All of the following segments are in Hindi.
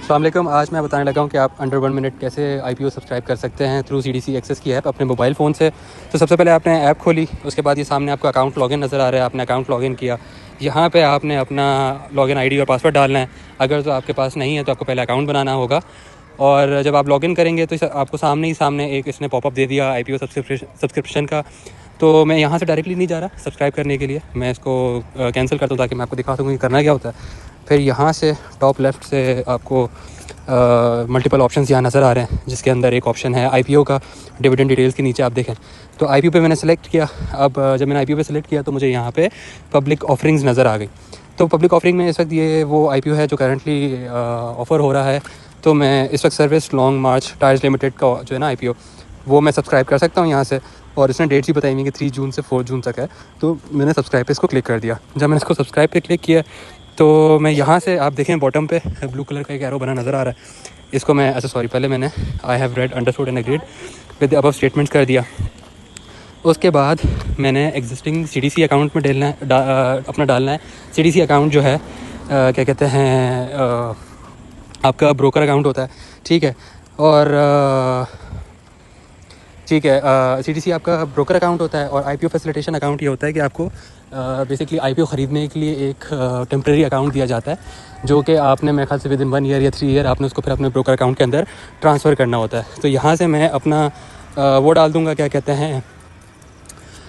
अस्सलाम वालेकुम। आज मैं बताने लगा हूँ कि आप अंडर 1 मिनट कैसे IPO सब्सक्राइब कर सकते हैं थ्रू CDC एक्सेस की ऐप अपने मोबाइल फ़ोन से। तो सबसे पहले आपने ऐप खोली, उसके बाद ये सामने आपका अकाउंट लॉगिन नज़र आ रहा है। आपने अकाउंट लॉगिन किया, यहाँ पे आपने अपना लॉगिन ID और पासवर्ड डालना है। अगर तो आपके पास नहीं है तो आपको पहले अकाउंट बनाना होगा। और जब आप लॉगिन करेंगे तो आपको सामने एक इसने पॉपअप दे दिया IPO सब्सक्रिप्शन का। तो मैं यहाँ से डायरेक्टली नहीं जा रहा सब्सक्राइब करने के लिए, मैं इसको कैंसिल करता हूँ ताकि मैं आपको दिखा सकूँ कि करना क्या होता है। फिर यहाँ से टॉप लेफ़्ट से आपको मल्टीपल ऑप्शंस यहाँ नज़र आ रहे हैं, जिसके अंदर एक ऑप्शन है IPO का। डिविडेंड डिटेल्स के नीचे आप देखें तो IPO पे मैंने सेलेक्ट किया। अब जब मैंने IPO पे सेलेक्ट किया तो मुझे यहाँ पे पब्लिक ऑफरिंग्स नज़र आ गई। तो पब्लिक ऑफरिंग में इस वक्त ये वो IPO है जो करंटली ऑफ़र हो रहा है। तो मैं इस वक्त सर्विस लॉन्ग मार्च टायर्स लिमिटेड का जो है ना IPO, वो मैं सब्सक्राइब कर सकता हूँ यहाँ से। और इसने डेट्स भी बताई हुई कि 3 जून से 4 जून तक है। तो मैंने सब्सक्राइब पे इसको क्लिक कर दिया। जब मैंने इसको सब्सक्राइब पे क्लिक किया तो मैं यहाँ से आप देखें बॉटम पे ब्लू कलर का एक एरो बना नज़र आ रहा है। इसको मैं पहले मैंने I have read understood and agreed with above statements कर दिया। उसके बाद मैंने एग्जिस्टिंग CDC अकाउंट में अपना डालना है। CDC अकाउंट जो है क्या कहते हैं आपका ब्रोकर अकाउंट होता है, ठीक है। और ठीक है, CDC आपका ब्रोकर अकाउंट होता है। और IPO फैसिलिटेशन अकाउंट ये होता है कि आपको बेसिकली IPO ख़रीदने के लिए एक टेम्प्रेरी अकाउंट दिया जाता है, जो कि आपने मेरे ख्याल से विद इन 1 ईयर या 3 ईयर आपने उसको फिर अपने ब्रोकर अकाउंट के अंदर ट्रांसफ़र करना होता है। तो यहाँ से मैं अपना वो डाल दूँगा, क्या कहते हैं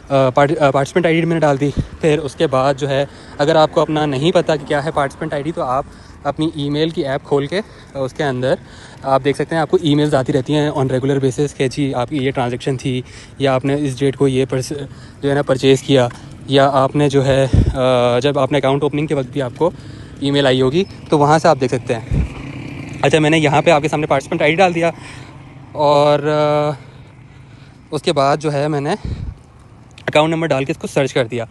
पार्टिसिपेंट ID मैंने डाल दी। फिर उसके बाद जो है, अगर आपको अपना नहीं पता कि क्या है पार्टिसिपेंट ID, तो आप अपनी ईमेल की ऐप खोल के उसके अंदर आप देख सकते हैं आपको ईमेल्स आती रहती हैं ऑन रेगुलर बेसिस कि जी आपकी ये ट्रांजैक्शन थी, या आपने इस डेट को ये जो है ना परचेज़ किया, या आपने जो है जब आपने अकाउंट ओपनिंग के वक्त भी आपको ईमेल आई होगी, तो वहाँ से आप देख सकते हैं। अच्छा, मैंने यहाँ पे आपके सामने पार्टिसिपेंट ID डाल दिया। और उसके बाद जो है मैंने अकाउंट नंबर डाल के इसको सर्च कर दिया।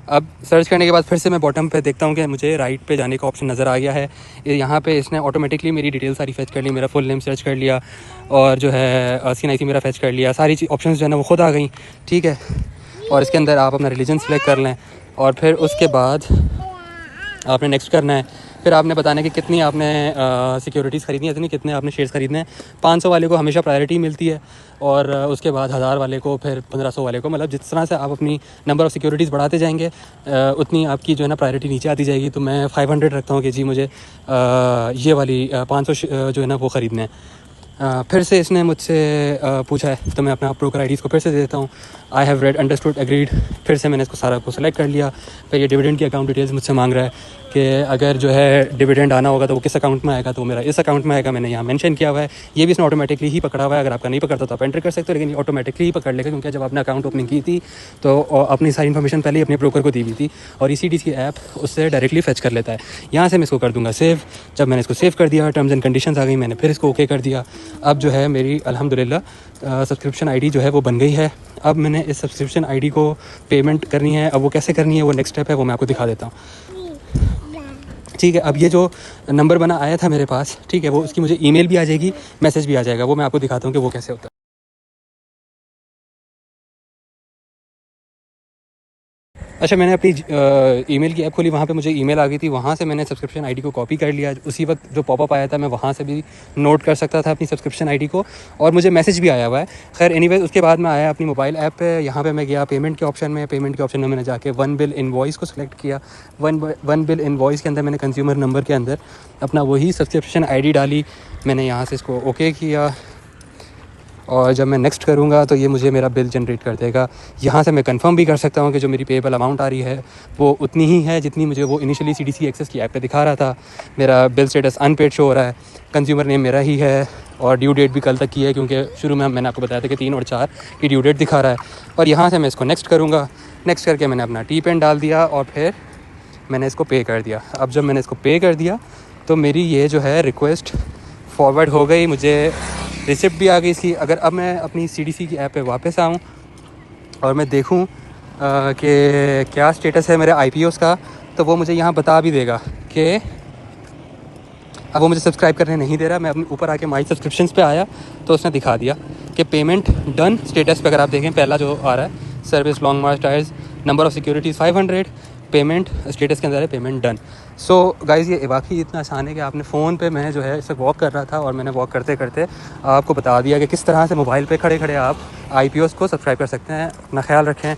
अब सर्च करने के बाद फिर से मैं बॉटम पे देखता हूँ कि मुझे राइट पे जाने का ऑप्शन नज़र आ गया है। यहाँ पे इसने ऑटोमेटिकली मेरी डिटेल सारी फेच कर ली, मेरा फुल नेम सर्च कर लिया, और जो है CNIC मेरा फेच कर लिया। सारी ऑप्शंस जो है ना वो खुद आ गई, ठीक है। और इसके अंदर आप अपना रिलीजन सेलेक्ट कर लें, और फिर उसके बाद आपने नेक्स्ट करना है। फिर आपने बताना है कि कितनी आपने सिक्योरिटीज़ ख़रीदनी है, इतनी कितने आपने शेयर्स ख़रीदने हैं। 500 वाले को हमेशा प्रायोरिटी मिलती है, और उसके बाद 1000 वाले को, फिर 1500 वाले को। मतलब जिस तरह से आप अपनी नंबर ऑफ़ सिक्योरिटीज़ बढ़ाते जाएंगे उतनी आपकी जो है ना प्रायोरिटी नीचे आती जाएगी। तो मैं 500 रखता हूँ कि जी मुझे ये वाली 500 जो है ना वो ख़रीदने हैं। फिर से इसने मुझसे पूछा है, तो मैं अपना ब्रोकर IDs को फिर से दे देता हूँ। I have read understood agreed. फिर से मैंने इसको सारा को सेलेक्ट कर लिया। फिर ये डिविडेंड की अकाउंट डिटेल्स मुझसे मांग रहा है कि अगर जो है डिविडेंड आना होगा तो वो किस अकाउंट में आएगा, तो मेरा इस अकाउंट में आएगा। मैंने यहाँ मेंशन किया हुआ है। ये भी इसने ऑटोमेटिकली ही पकड़ा हुआ है। अगर आपका नहीं पकड़ता तो आप एंटर कर सकते हो, लेकिन ये ऑटोमेटिकली ही पकड़ लेगा, क्योंकि जब आपने अकाउंट ओपनिंग की थी तो अपनी सारी इन्फॉर्मेशन पहले ही अपने ब्रोकर को दी हुई थी, और CDC ऐप उससे डायरेक्टली फेच कर लेता है। यहाँ से मैं इसको कर दूँगा सेव। जब मैंने इसको सेव कर दिया, टर्म्स एंड कंडीशंस आ गई, मैंने फिर इसको ओके कर दिया। अब जो है मेरी अल्हम्दुलिल्लाह सब्सक्रिप्शन ID जो है वो बन गई है। अब मैंने इस सब्सक्रिप्शन ID को पेमेंट करनी है। अब वो कैसे करनी है, वो नेक्स्ट स्टेप है, वो मैं आपको दिखा देता हूँ, ठीक है। अब ये जो नंबर बना आया था मेरे पास, ठीक है, वो उसकी मुझे ईमेल भी आ जाएगी, मैसेज भी आ जाएगा। वो मैं आपको दिखाता हूँ कि वो कैसे होता है। अच्छा, मैंने अपनी ईमेल की ऐप खोली, वहाँ पे मुझे ईमेल आ गई थी। वहाँ से मैंने सब्सक्रिप्शन ID को कॉपी कर लिया। उसी वक्त जो पॉपअप आया था मैं वहाँ से भी नोट कर सकता था अपनी सब्सक्रिप्शन ID को, और मुझे मैसेज भी आया हुआ है। खैर एनीवेज, उसके बाद मैं आया अपनी मोबाइल ऐप पे। यहाँ पे मैं गया पेमेंट के ऑप्शन में। पेमेंट के ऑप्शन में मैंने जाके वन बिल इनवॉइस को सिलेक्ट किया। वन बिल इनवॉइस के अंदर मैंने कंज्यूमर नंबर के अंदर अपना वही सब्सक्रिप्शन ID डाली। मैंने यहाँ से इसको ओके किया, और जब मैं नेक्स्ट करूँगा तो ये मुझे मेरा बिल जनरेट कर देगा। यहाँ से मैं कंफर्म भी कर सकता हूँ कि जो मेरी पेएबल अमाउंट आ रही है वो उतनी ही है जितनी मुझे वो इनिशियली CDC एक्सेस की ऐप पे दिखा रहा था। मेरा बिल स्टेटस अनपेड शो हो रहा है, कंज्यूमर नेम मेरा ही है, और ड्यू डेट भी कल तक की है, क्योंकि शुरू में मैंने आपको बताया था कि 3 और 4 की ड्यू डेट दिखा रहा है। और यहाँ से मैं इसको नेक्स्ट करूँगा। नेक्स्ट करके मैंने अपना TPIN डाल दिया, और फिर मैंने इसको पे कर दिया। अब जब मैंने इसको पे कर दिया तो मेरी ये जो है रिक्वेस्ट फॉरवर्ड हो गई, मुझे रिसिप्ट भी आ गई इसकी। अगर अब मैं अपनी CDC की ऐप पे वापस आऊँ और मैं देखूँ कि क्या स्टेटस है मेरे IPOs का, तो वो मुझे यहाँ बता भी देगा कि अब वो मुझे सब्सक्राइब करने नहीं दे रहा। मैं अपने ऊपर आके माई सब्सक्रिप्शंस पे आया तो उसने दिखा दिया कि पेमेंट डन स्टेटस पे। अगर आप देखें पहला जो आ रहा है service long March tyres, number of securities 500, payment status के अंदर है पेमेंट डन। सो गाइज़ ये वाकई इतना आसान है कि आपने फ़ोन पे, मैं जो है इसे वॉक कर रहा था और मैंने वॉक करते करते आपको बता दिया कि किस तरह से मोबाइल पे खड़े खड़े आप IPOs को सब्सक्राइब कर सकते हैं। अपना ख्याल रखें।